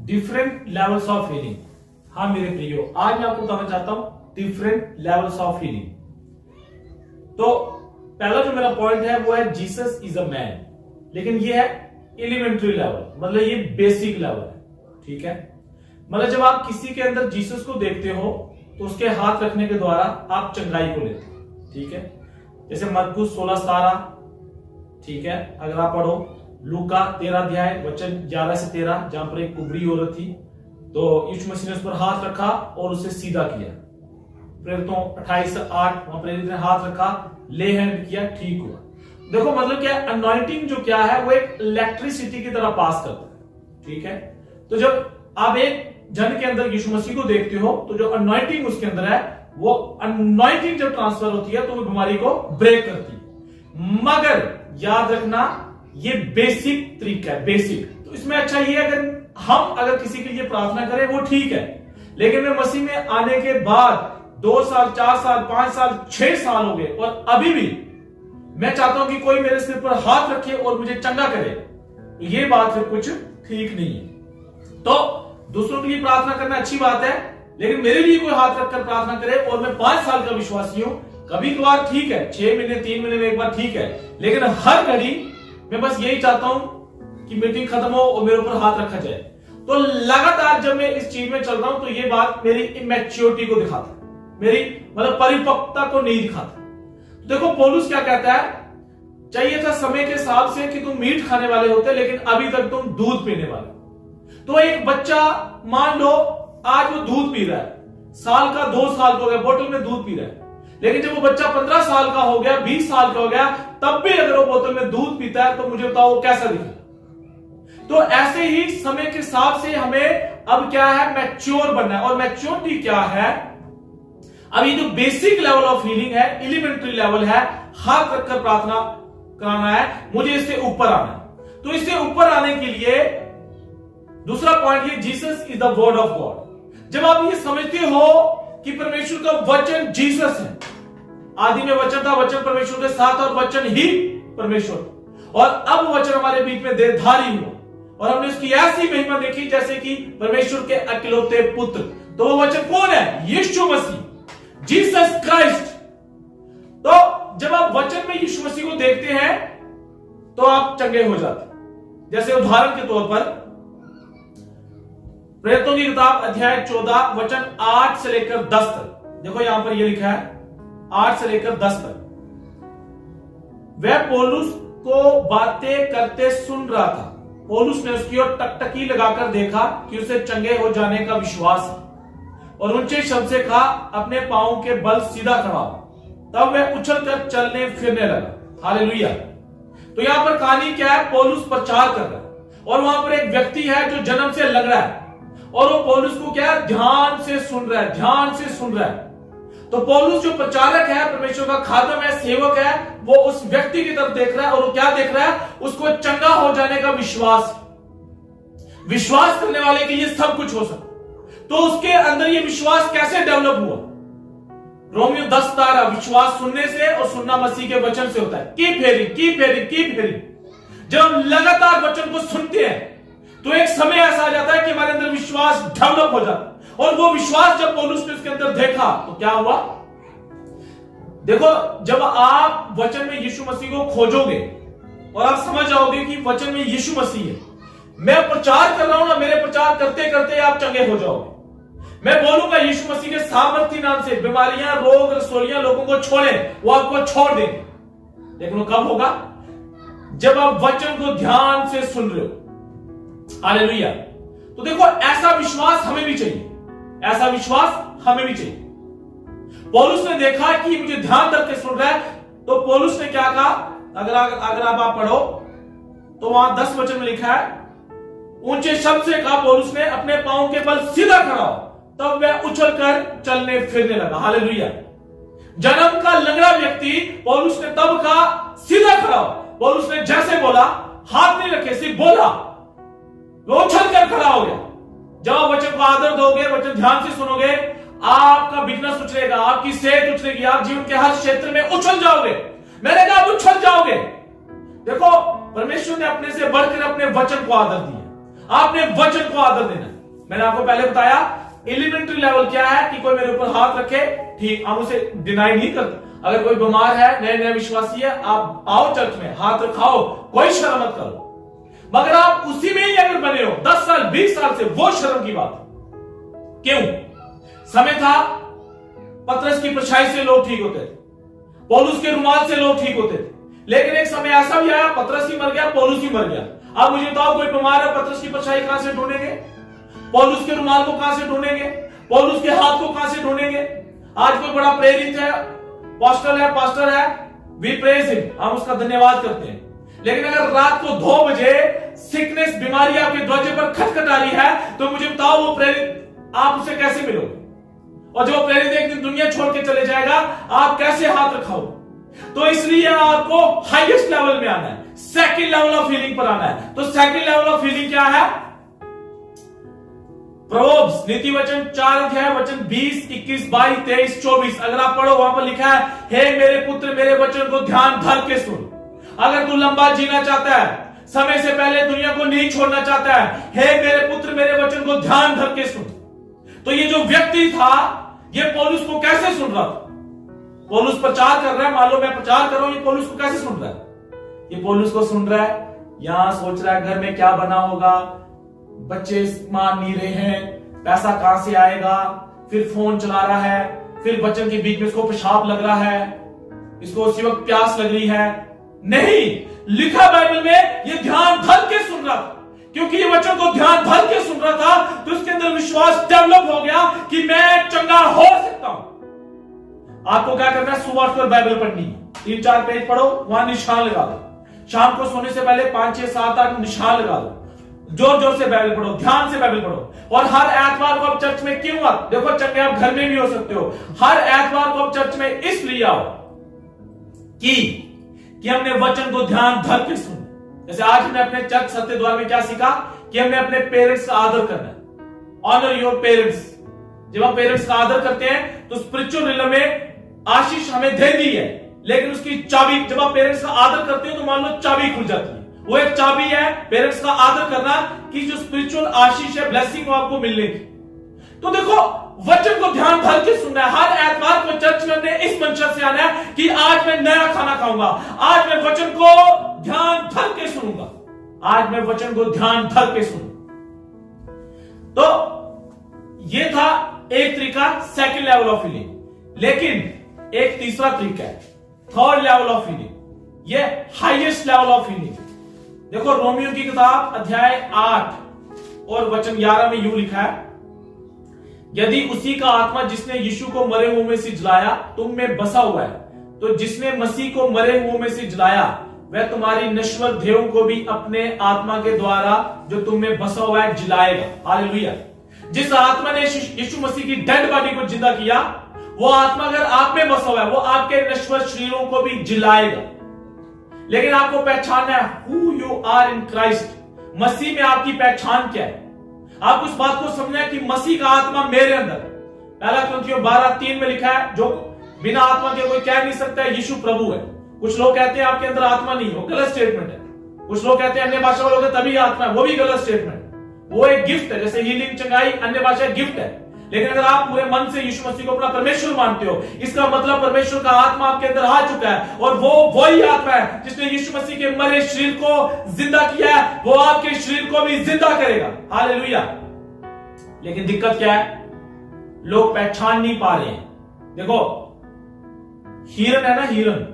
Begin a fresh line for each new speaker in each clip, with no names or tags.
Different levels of healing. हाँ मेरे प्रियो, आज मैं आपको बताना चाहता हूं डिफरेंट लेवल्स ऑफ हीलिंग। तो पहला जो मेरा पॉइंट है वो है जीसस इज अ मैन, लेकिन ये है एलिमेंट्री लेवल, मतलब ये बेसिक लेवल है। ठीक है, मतलब जब आप किसी के अंदर जीसस को देखते हो तो उसके हाथ रखने के द्वारा आप चंगाई को लेते हो। ठीक है, जैसे मरकुस 16:17। ठीक है, अगर आप पढ़ो लूका 13 अध्याय वचन 11 से 13, जहां पर एक कुबड़ी औरत थी तो यीशु मसीह ने उस पर हाथ रखा और उसे सीधा किया। प्रेरितों 28:8 वहां प्रेरित ने हाथ रखा, ले हैंड किया, ठीक हुआ। देखो मतलब क्या, अनॉइंटिंग जो क्या है वो एक इलेक्ट्रिसिटी की तरह पास करता है। ठीक है, तो जब आप एक जन के अंदर यीशु मसीह को देखते हो तो जो अनॉइंटिंग उसके अंदर है, वो अनॉइंटिंग जब ट्रांसफर होती है तो वो बीमारी को ब्रेक करती है। मगर याद रखना ये बेसिक तरीका है, बेसिक। तो इसमें अच्छा ये अगर किसी के लिए प्रार्थना करें वो ठीक है, लेकिन मैं मसीह में आने के बाद 2 साल 4 साल 5 साल 6 साल हो गए और अभी भी मैं चाहता हूं कि कोई मेरे सिर पर हाथ रखे और मुझे चंगा करे, तो ये बात फिर कुछ ठीक नहीं है। तो दूसरों के लिए प्रार्थना करना अच्छी बात है, लेकिन मेरे लिए कोई हाथ रखकर प्रार्थना करे और मैं 5 साल का विश्वासी हूं, कभी कभार ठीक है, 6 महीने 3 महीने में एक बार ठीक है, लेकिन हर घड़ी मैं बस यही चाहता हूं कि मीटिंग खत्म हो और मेरे ऊपर हाथ रखा जाए। तो लगातार जब मैं इस चीज में चल रहा हूं तो ये बात मेरी इमैच्योरिटी को दिखाता है, मेरी मतलब परिपक्वता को नहीं दिखाता। देखो पौलुस क्या कहता है, चाहिए था समय के हिसाब से कि तुम मीट खाने वाले होते, लेकिन अभी तक तुम दूध पीने वाले। तो एक बच्चा मान लो आज वो दूध पी रहा है, साल का 2 साल का हो गया, बोतल में दूध पी रहा है, लेकिन जब वो बच्चा 15 साल का हो गया, 20 साल का हो गया, तब भी अगर वो बोतल में दूध पीता है तो मुझे बताओ वो कैसा दिखेगा। तो ऐसे ही समय के हिसाब से हमें अब क्या है, मैच्योर बनना है। और मैच्योरिटी क्या है, अब ये जो बेसिक लेवल ऑफ हीलिंग है, एलिमेंट्री लेवल है, हाथ रखकर प्रार्थना कराना है, मुझे इससे ऊपर आना है। तो इससे ऊपर आने के लिए दूसरा पॉइंट ये, Jesus is the word of God. जब आप ये समझते हो कि परमेश्वर का वचन जीसस है, आदि में वचन था, वचन परमेश्वर के साथ और वचन ही परमेश्वर, और अब वचन हमारे बीच में देहधारी हुआ और हमने उसकी ऐसी महिमा देखी जैसे कि परमेश्वर के अकेलौते पुत्र। तो वो वचन कौन है? यीशु मसीह, जीसस क्राइस्ट। तो जब आप वचन में यीशु मसीह को देखते हैं तो आप चंगे हो जाते। जैसे उदाहरण के तौर पर प्रेरितों की किताब अध्याय 14 वचन 8 से लेकर 10 तक, देखो यहां पर यह लिखा है 8 से लेकर 10 तक। वह पौलुस को बातें करते सुन रहा था। पौलुस ने उसकी ओर टकटकी लगाकर देखा कि उसे चंगे हो जाने का विश्वास है, और ऊंचे शब्द से कहा, अपने पांवों के बल सीधा खड़ा हो। तब वह उछलकर चलने फिरने लगा। हालेलुया। तो यहां पर कहानी क्या है, पौलुस प्रचार कर रहा है और वहां पर एक व्यक्ति है जो जन्म से लग रहा है, और वो पौलुस को क्या है, ध्यान से सुन रहा है, ध्यान से सुन रहा है। तो पौलुस जो प्रचारक है, परमेश्वर का खादम है, सेवक है, वो उस व्यक्ति की तरफ देख रहा है, और वो क्या देख रहा है, उसको चंगा हो जाने का विश्वास। विश्वास करने वाले के लिए सब कुछ हो सकता। तो उसके अंदर ये विश्वास कैसे डेवलप हुआ? रोमियो 10:17, विश्वास सुनने से और सुनना मसीह के वचन से होता है। की फेरी। जब हम लगातार वचन को सुनते हैं तो एक समय ऐसा आ जाता है कि हमारे अंदर विश्वास डेवलप हो जाता है, और वो विश्वास जब पौलुस ने उसके अंदर देखा तो क्या हुआ? देखो, जब आप वचन में यीशु मसीह को खोजोगे और आप समझ जाओगे कि वचन में यीशु मसीह है, मैं प्रचार कर रहा हूं ना, मेरे प्रचार करते करते आप चंगे हो जाओगे। मैं बोलूंगा यीशु मसीह के सामर्थी नाम से बीमारियां, रोग, रसोलियां लोगों को छोड़ें, वो आपको छोड़ देंगे। लेकिन वो कब होगा? जब आप वचन को ध्यान से सुन रहे हो। हालेलुया। तो देखो, ऐसा विश्वास हमें भी चाहिए, ऐसा विश्वास हमें भी चाहिए। पौलुस ने देखा कि मुझे ध्यान करके सुन रहा है, तो पौलुस ने क्या कहा? अगर आप पढ़ो तो वहां 10 वचन में लिखा है, ऊंचे शब्द से कहा पौलुस ने, अपने पांवों के बल सीधा खड़ा हो। तब वह उछलकर चलने फिरने लगा। हालेलुया। जन्म का लंगड़ा व्यक्ति, पौलुस ने तब कहा सीधा खड़ा हो। पौलुस ने जैसे बोला, हाथ नहीं रखे, सिर्फ बोला, वो उछल कर खड़ा हो गया। जब आप वचन को आदर दोगे, वचन ध्यान से सुनोगे, आपका बिजनेस उछलेगा, आपकी सेहत उछलेगी, आप जीवन के हर क्षेत्र में उछल जाओगे। मैंने कहा आप उछल जाओगे। देखो, परमेश्वर ने अपने से बढ़कर अपने वचन को आदर दिया। आपने वचन को आदर देना। मैंने आपको पहले बताया एलिमेंट्री लेवल क्या है कि कोई मेरे ऊपर हाथ रखे, ठीक, हम उसे डिनाई नहीं करते। अगर कोई बीमार है, नए नए विश्वासी है, आप आओ चर्च में, हाथ रखाओ, कोई शर्म मत करो। मगर आप उसी में ही अगर बने हो 10 साल 20 साल से, वो शर्म की बात है। क्यों? समय था पतरस की परछाई से लोग ठीक होते थे, पौलुस के रुमाल से लोग ठीक होते थे, लेकिन एक समय ऐसा भी आया पतरस ही मर गया, पौलुस ही मर गया। अब मुझे बताओ, कोई बीमार है, पतरस की परछाई कहां से ढूंढेंगे? पौलुस के रुमाल को कहां से ढूंढेंगे? पौलुस के हाथ को कहां से ढूंढेंगे? आज कोई बड़ा प्रेरित है, पास्टर है, वी प्रेज हिम, हम उसका धन्यवाद करते हैं। लेकिन अगर रात को 2 बजे सिकनेस, बीमारी आपके दरवाजे पर खटखटा रही है, तो मुझे बताओ वो प्रेरित, आप उसे कैसे मिलोगे? और जो प्रेरित एक दिन दुनिया छोड़ के चले जाएगा, आप कैसे हाथ रखाओगे? तो इसलिए आपको हाईएस्ट लेवल में आना है, सेकंड लेवल ऑफ हीलिंग पर आना है। तो सेकंड लेवल ऑफ हीलिंग क्या है? प्रोवर्ब्स, नीति वचन 4 अध्याय वचन 20, 21, 22, 23, 24, अगर आप पढ़ो, वहां पर लिखा है, हे मेरे पुत्र, मेरे वचन को ध्यान धर के सुन। अगर तू लंबा जीना चाहता है, समय से पहले दुनिया को नहीं छोड़ना चाहता है, हे मेरे पुत्र, मेरे वचन को ध्यान धर के सुन। तो ये जो व्यक्ति था, ये पौलुस को कैसे सुन रहा था? पौलुस प्रचार कर रहा है, मान लो मैं प्रचार कर रहा हूं, ये पौलुस को कैसे सुन रहा है? ये पौलुस को सुन रहा है, यहां सोच रहा है घर में क्या बना होगा, बच्चे मान नहीं रहे हैं, पैसा कहां से आएगा, फिर फोन चला रहा है, फिर वचन के बीच में इसको पेशाब लग रहा है, इसको उसी वक्त प्यास लग रही है। नहीं, लिखा बाइबल में ये ध्यान धर के सुन रहा था, क्योंकि ये वचन को ध्यान धर के सुन रहा था, तो उसके अंदर विश्वास डेवलप हो गया कि मैं चंगा हो सकता हूं। आपको क्या करना है? सुबह उठकर बाइबल पढ़नी है, 3-4 पेज पढ़ो, वहां निशान लगा दो। शाम को सोने से पहले 5, 6, 7, 8 निशान लगा दो। जोर जोर से बाइबल पढ़ो, ध्यान से बाइबल पढ़ो। और हर एतवार को आप चर्च में क्यों आओ? देखो, चंगे आप घर में भी हो सकते हो। हर एतवार को आप चर्च में इसलिए आओ कि हमने वचन को ध्यान धर के सुन। जैसे आज हमने अपने चर्च सत्य द्वार में क्या सीखा कि हमने अपने पेरेंट्स का आदर करना है। Honour your parents. जब हम पेरेंट्स का आदर करते हैं तो स्पिरिचुअल रिलम में आशीष हमें दे दी है, लेकिन उसकी चाबी, जब आप पेरेंट्स का आदर करते हो तो मान लो चाबी खुल जाती है। वो एक चाबी है पेरेंट्स का आदर करना, कि जो स्पिरिचुअल आशीष है, ब्लेसिंग, वो आपको मिलने की। तो देखो, वचन को ध्यान धर के सुनना है। हर एतवार को चर्च में हमने इस मंशा से आना है कि आज मैं नया खाना खाऊंगा, आज मैं वचन को ध्यान धर के सुनूंगा, आज मैं वचन को ध्यान धर के सुनूंगा। तो ये था एक तरीका, सेकंड लेवल ऑफ हीलिंग। लेकिन एक तीसरा तरीका है, थर्ड लेवल ऑफ हीलिंग, ये हाईएस्ट लेवल ऑफ हीलिंग। देखो, रोमियो की किताब अध्याय 8 और वचन 11 में यूं लिखा है, यदि उसी का आत्मा जिसने यीशु को मरे हुओं में से जलाया तुम में बसा हुआ है, तो जिसने मसीह को मरे हुओं में से जलाया वह तुम्हारी नश्वर देहों को भी अपने आत्मा के द्वारा जो तुम में बसा हुआ है जलाएगा। हालेलुया। जिस आत्मा ने यीशु मसीह की डेड बॉडी को जिंदा किया, वो आत्मा अगर आप में बसा हुआ है, वो आपके नश्वर शरीरों को भी जलाएगा। लेकिन आपको पहचानना है who you are in Christ. मसीह में आपकी पहचान क्या है? आप उस बात को समझना है कि मसीह का आत्मा मेरे अंदर। पहला कुरिन्थियों 12:3 में लिखा है, जो बिना आत्मा के कोई कह नहीं सकता है यीशु प्रभु है। कुछ लोग कहते हैं आपके अंदर आत्मा नहीं हो, गलत स्टेटमेंट है। कुछ लोग कहते हैं अन्य भाषा बोलोगे तभी आत्मा है, वो भी गलत स्टेटमेंट। वो एक गिफ्ट है, जैसे हीलिंग, चंगाई, अन्य भाषा गिफ्ट है। लेकिन अगर आप पूरे मन से यीशु मसीह को अपना परमेश्वर मानते हो, इसका मतलब परमेश्वर का आत्मा आपके अंदर आ चुका है, और वो वही आत्मा है जिसने यीशु मसीह के मरे शरीर को जिंदा किया है, वो आपके शरीर को भी जिंदा करेगा। हालेलुया। लेकिन दिक्कत क्या है? लोग पहचान नहीं पा रहे हैं। देखो, हिरन है ना, हिरन,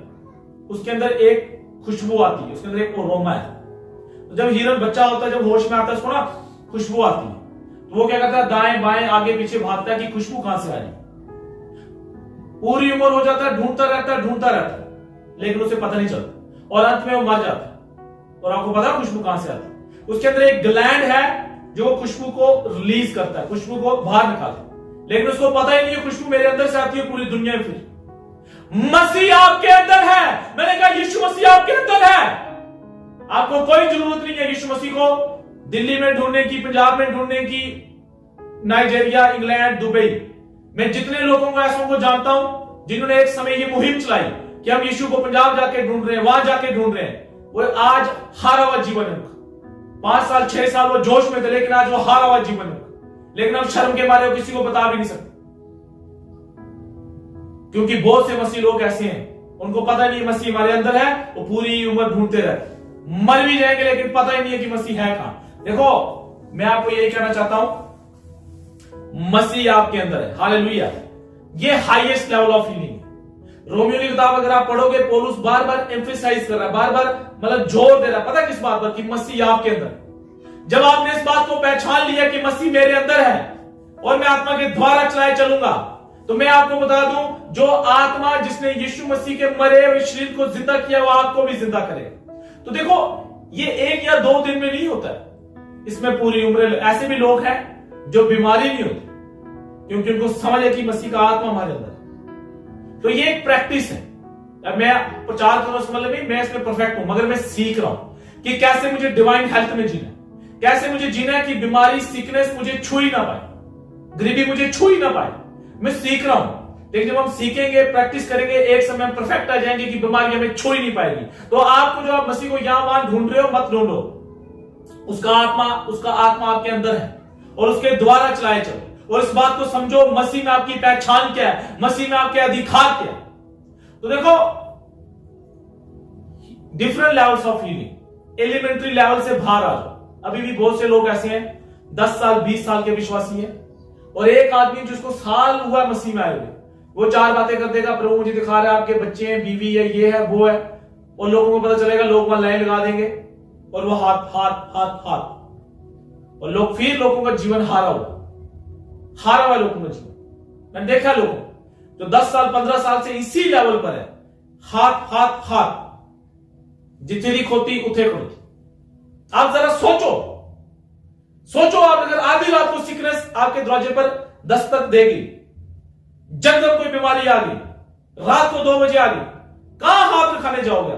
उसके अंदर एक खुशबू आती है, उसके अंदर एक अरोमा है। तो जब हिरन बच्चा होता है, जब होश में आता है, उसको ना खुशबू आती है, तो वो क्या करता है, दाएं बाएं आगे पीछे भागता है कि खुशबू कहां से आ रही। पूरी उम्र हो जाता है, ढूंढता रहता है, लेकिन उसे पता नहीं चलता, और अंत में वो मर जाता है। और आपको पता है खुशबू कहां से आती है? उसके अंदर एक ग्लैंड है जो खुशबू को रिलीज करता है, खुशबू को बाहर निकालता है, लेकिन उसको पता ही नहीं है खुशबू मेरे अंदर से आती है पूरी दुनिया में। फिर मसीह आपके अंदर है। मैंने कहा यीशु मसीह आपके अंदर है। आपको कोई जरूरत नहीं है यीशु मसीह को दिल्ली में ढूंढने की, पंजाब में ढूंढने की, नाइजीरिया, इंग्लैंड, दुबई। मैं जितने लोगों को ऐसों को जानता हूं जिन्होंने एक समय ये मुहिम चलाई कि हम यीशु को पंजाब जाके ढूंढ रहे हैं, वहां जाके ढूंढ रहे हैं, वो आज हारा हुआ जीवन है उनका। 5 साल 6 साल वो जोश में थे, लेकिन आज वो हारा हुआ जीवन है। लेकिन हम शर्म के मारे किसी को बता भी नहीं सकते, क्योंकि बहुत से मसीह लोग ऐसे हैं, उनको पता नहीं मसीह हमारे अंदर है, वो पूरी उम्र ढूंढते रहते, मर भी जाएंगे लेकिन पता ही नहीं है कि मसीह है कहां। देखो मैं आपको यही कहना चाहता हूं, मसीह आपके अंदर है, हालेलुया। ये हाईएस्ट लेवल ऑफ हीलिंग है। रोमियो की किताब अगर आप पढ़ोगे, पौलुस बार बार एम्फेसाइज कर रहा है, बार बार मतलब जोर दे रहा है, पता है किस बात पर, कि मसीह आपके अंदर है। जब आपने इस बात को पहचान लिया कि मसीह मेरे अंदर है और मैं आत्मा के द्वारा चलाए चलूंगा, तो मैं आपको बता दूं, जो आत्मा जिसने यीशु मसीह के मरे हुए शरीर को जिंदा किया, वो आपको भी जिंदा करेगा। तो देखो ये 1 या 2 दिन में नहीं होता है, इसमें पूरी उम्र। ऐसे भी लोग हैं जो बीमारी नहीं होती, क्योंकि उनको समझ है कि मसीह का आत्मा हमारे अंदर है। तो ये एक प्रैक्टिस है। अब मैं प्रचार कर रहा हूं, मतलब नहीं मैं इसमें परफेक्ट हूं, मगर मैं सीख रहा हूं कि कैसे मुझे डिवाइन हेल्थ में जीना है, कैसे मुझे जीना है कि बीमारी, सिकनेस मुझे छू ही ना पाए, गरीबी मुझे छू ही ना पाए। मैं सीख रहा हूं, लेकिन जब हम सीखेंगे, प्रैक्टिस करेंगे, एक समय हम परफेक्ट आ जाएंगे कि बीमारी हमें छू ही नहीं पाएगी। तो आपको, जो आप मसीह को यहां वहां ढूंढ रहे हो, मत ढूंढो, उसका आत्मा आपके अंदर है और उसके द्वारा चलाए चलो। और इस बात को समझो, मसीह में आपकी पहचान क्या है, मसीह में आपके अधिकार क्या है। तो देखो different levels of healing, elementary level से बाहर आ जाओ। अभी भी बहुत से लोग ऐसे हैं 10 साल 20 साल के विश्वासी हैं, और एक आदमी जिसको साल हुआ मसीह में आए हुए, वो 4 बातें कर देगा, प्रभु मुझे दिखा रहा है आपके बच्चे हैं, बीवी है, ये है, वो है, और लोगों को पता चलेगा, लोग वहां लाइन लगा देंगे और वो हाथ हाथ हाथ हाथ, और लोग फिर लोगों का जीवन हारा हुआ लोगों का जीवन। मैंने देखा लोगों जो 10 साल 15 साल से इसी लेवल पर है, हाथ हाथ हाथ, जितनी खोती उठे खोती। आप जरा सोचो आप अगर आधी रात को सिकनेस आपके दरवाजे पर दस्तक देगी, जगदम कोई बीमारी आ गई, रात को 2 बजे आ गई, कहां हाथ रखाने जाओगे?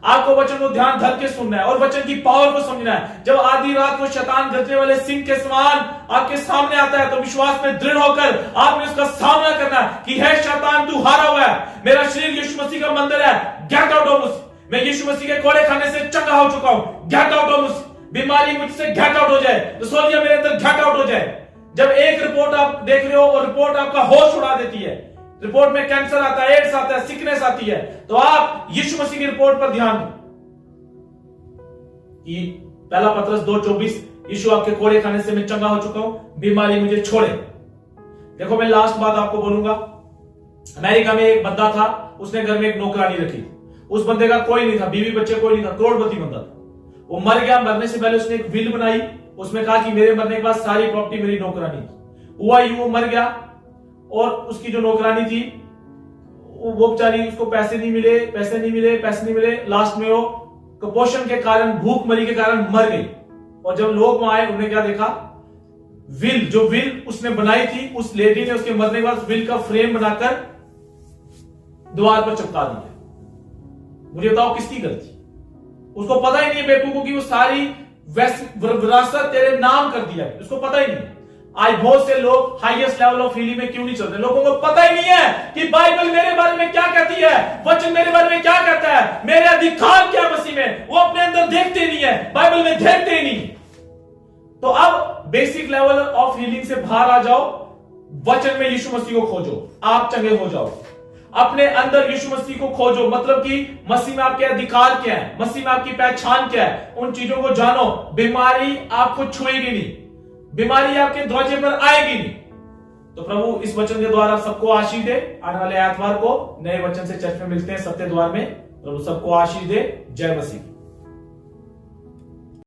आपको वचन को ध्यान धर के सुनना है और वचन की पावर को समझना है। जब आधी रात को शैतान गरजने वाले सिंह के समान आपके सामने आता है, तो विश्वास में दृढ़ होकर आपने उसका सामना करना है कि है शैतान, तू हारा हुआ है, मेरा शरीर यीशु मसीह का मंदिर है, गेट आउट ऑफ मुझसे, मैं यीशु मसीह के कोड़े खाने से चंगा हो चुका हूं, गेट आउट ऑफ मुझसे, बीमारी मुझसे गेट आउट हो जाए, तो सोचिए मेरे अंदर गेट आउट हो जाए। जब एक रिपोर्ट आप देख रहे हो और रिपोर्ट आपका होश उड़ा देती है, रिपोर्ट में कैंसर आता है, एड्स आता है, सिकनेस आती है, तो आप यीशु मसीह की रिपोर्ट पर ध्यान दें कि पहला पत्रस 2:24, यीशु आपके कोड़े खाने से मैं चंगा हो चुका हूं, बीमारी मुझे छोड़े। देखो मैं लास्ट बात आपको बोलूंगा। अमेरिका में एक बंदा था, उसने घर में एक नौकरानी रखी, उस बंदे का कोई नहीं था, बीवी बच्चे कोई नहीं था, करोड़पति बंदा था। वो मर गया, मरने से पहले उसने एक विल बनाई, उसमें कहा कि मेरे मरने के बाद सारी प्रॉपर्टी मेरी नौकरानी की। हुआ यूं, वो मर गया और उसकी जो नौकरानी थी वो बेचारी, उसको पैसे नहीं मिले, लास्ट में वो कुपोषण के कारण, भूखमरी के कारण मर गई। और जब लोग वहां आए, उन्होंने क्या देखा, जो विल उसने बनाई थी, उस लेडी ने उसके मरने के बाद विल का फ्रेम बनाकर द्वार पर चिपका दिया। मुझे बताओ किसकी गलती? उसको पता ही नहीं है बेवकूफ को कि वो सारी विरासत तेरे नाम कर दिया, उसको पता ही नहीं है। आज बहुत से लोग हाईएस्ट लेवल ऑफ हीलिंग में क्यों नहीं चलते? लोगों को पता ही नहीं है कि बाइबल मेरे बारे में क्या कहती है, वचन मेरे बारे में क्या कहता है, मेरे अधिकार क्या मसीह में, वो अपने अंदर देखते नहीं है, बाइबल में देखते ही नहीं। तो अब बेसिक लेवल ऑफ हीलिंग से बाहर आ जाओ, वचन में यीशु मसीह को खोजो, आप चंगे हो जाओ। अपने अंदर यीशु मसीह को खोजो, मतलब कि मसीह में आपके अधिकार क्या है, मसीह में आपकी पहचान क्या है, उन चीजों को जानो। बीमारी आपको छुएगी नहीं, बीमारी आपके दरवाजे पर आएगी नहीं। तो प्रभु इस वचन के द्वारा सबको आशीष दे। आने वाले आत्मार को नए वचन से चर्च में मिलते हैं, सत्य द्वार में। प्रभु सबको आशीष दे। जय मसीह।